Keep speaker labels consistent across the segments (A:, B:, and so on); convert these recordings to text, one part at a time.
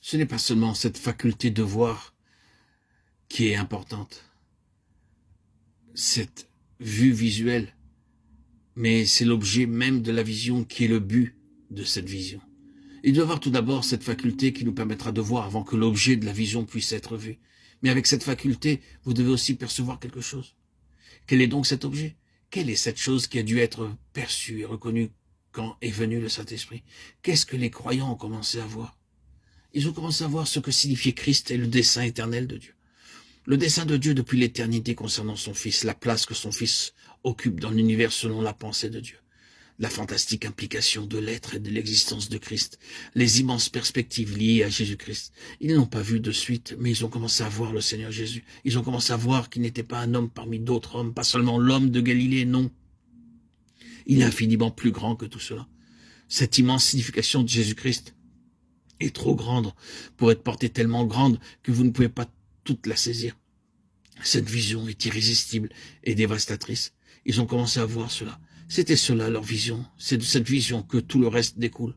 A: Ce n'est pas seulement cette faculté de voir qui est importante, cette vue visuelle, mais c'est l'objet même de la vision qui est le but de cette vision. Il doit y avoir tout d'abord cette faculté qui nous permettra de voir avant que l'objet de la vision puisse être vu. Mais avec cette faculté, vous devez aussi percevoir quelque chose. Quel est donc cet objet? Quelle est cette chose qui a dû être perçue et reconnue quand est venu le Saint-Esprit? Qu'est-ce que les croyants ont commencé à voir? Ils ont commencé à voir ce que signifiait Christ et le dessein éternel de Dieu. Le dessein de Dieu depuis l'éternité concernant son Fils, la place que son Fils occupe dans l'univers selon la pensée de Dieu, la fantastique implication de l'être et de l'existence de Christ, les immenses perspectives liées à Jésus-Christ. Ils n'ont pas vu de suite, mais ils ont commencé à voir le Seigneur Jésus. Ils ont commencé à voir qu'il n'était pas un homme parmi d'autres hommes, pas seulement l'homme de Galilée, non. Il est infiniment plus grand que tout cela. Cette immense signification de Jésus-Christ est trop grande pour être portée tellement grande que vous ne pouvez pas toute la saisir. Cette vision est irrésistible et dévastatrice. Ils ont commencé à voir cela. C'était cela leur vision. C'est de cette vision que tout le reste découle.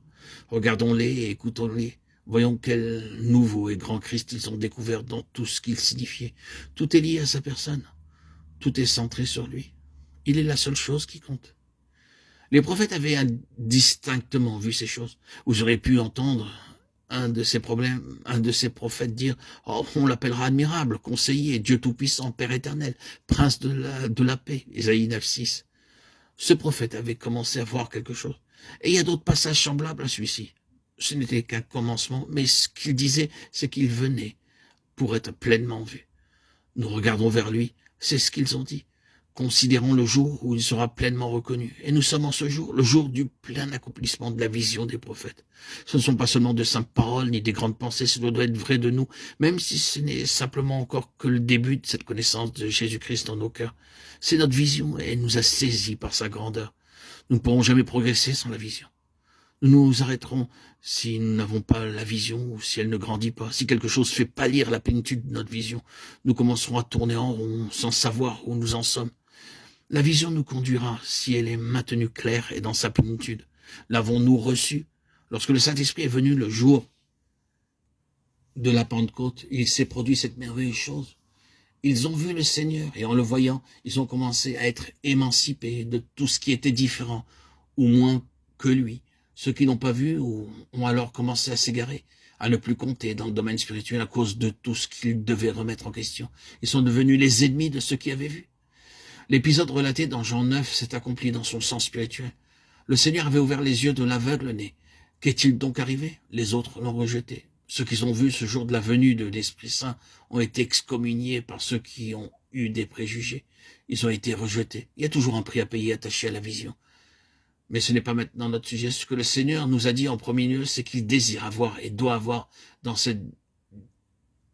A: Regardons-les et écoutons-les. Voyons quel nouveau et grand Christ ils ont découvert dans tout ce qu'il signifiait. Tout est lié à sa personne. Tout est centré sur lui. Il est la seule chose qui compte. Les prophètes avaient indistinctement vu ces choses. Vous aurez pu entendre un de ces prophètes dire « Oh, on l'appellera admirable, conseiller, Dieu tout-puissant, Père éternel, prince de la paix » Ésaïe 9,6. Ce prophète avait commencé à voir quelque chose. Et il y a d'autres passages semblables à celui-ci. Ce n'était qu'un commencement, mais ce qu'il disait, c'est qu'il venait pour être pleinement vu. Nous regardons vers lui, c'est ce qu'ils ont dit. Considérons le jour où il sera pleinement reconnu. Et nous sommes en ce jour, le jour du plein accomplissement de la vision des prophètes. Ce ne sont pas seulement de simples paroles ni des grandes pensées, cela doit être vrai de nous, même si ce n'est simplement encore que le début de cette connaissance de Jésus-Christ dans nos cœurs. C'est notre vision et elle nous a saisis par sa grandeur. Nous ne pourrons jamais progresser sans la vision. Nous nous arrêterons si nous n'avons pas la vision ou si elle ne grandit pas. Si quelque chose fait pâlir la plénitude de notre vision, nous commencerons à tourner en rond sans savoir où nous en sommes. La vision nous conduira si elle est maintenue claire et dans sa plénitude. L'avons-nous reçue? Lorsque le Saint-Esprit est venu le jour de la Pentecôte, il s'est produit cette merveilleuse chose. Ils ont vu le Seigneur et en le voyant, ils ont commencé à être émancipés de tout ce qui était différent ou moins que lui. Ceux qui n'ont pas vu ont alors commencé à s'égarer, à ne plus compter dans le domaine spirituel à cause de tout ce qu'ils devaient remettre en question. Ils sont devenus les ennemis de ceux qui avaient vu. L'épisode relaté dans Jean 9 s'est accompli dans son sens spirituel. Le Seigneur avait ouvert les yeux de l'aveugle-né. Qu'est-il donc arrivé? Les autres l'ont rejeté. Ceux qui ont vu ce jour de la venue de l'Esprit Saint ont été excommuniés par ceux qui ont eu des préjugés. Ils ont été rejetés. Il y a toujours un prix à payer attaché à la vision. Mais ce n'est pas maintenant notre sujet. Ce que le Seigneur nous a dit en premier lieu, c'est qu'il désire avoir et doit avoir dans cette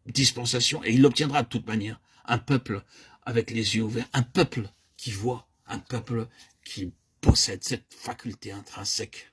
A: dispensation, et il l'obtiendra de toute manière, un peuple avec les yeux ouverts, un peuple qui voit, un peuple qui possède cette faculté intrinsèque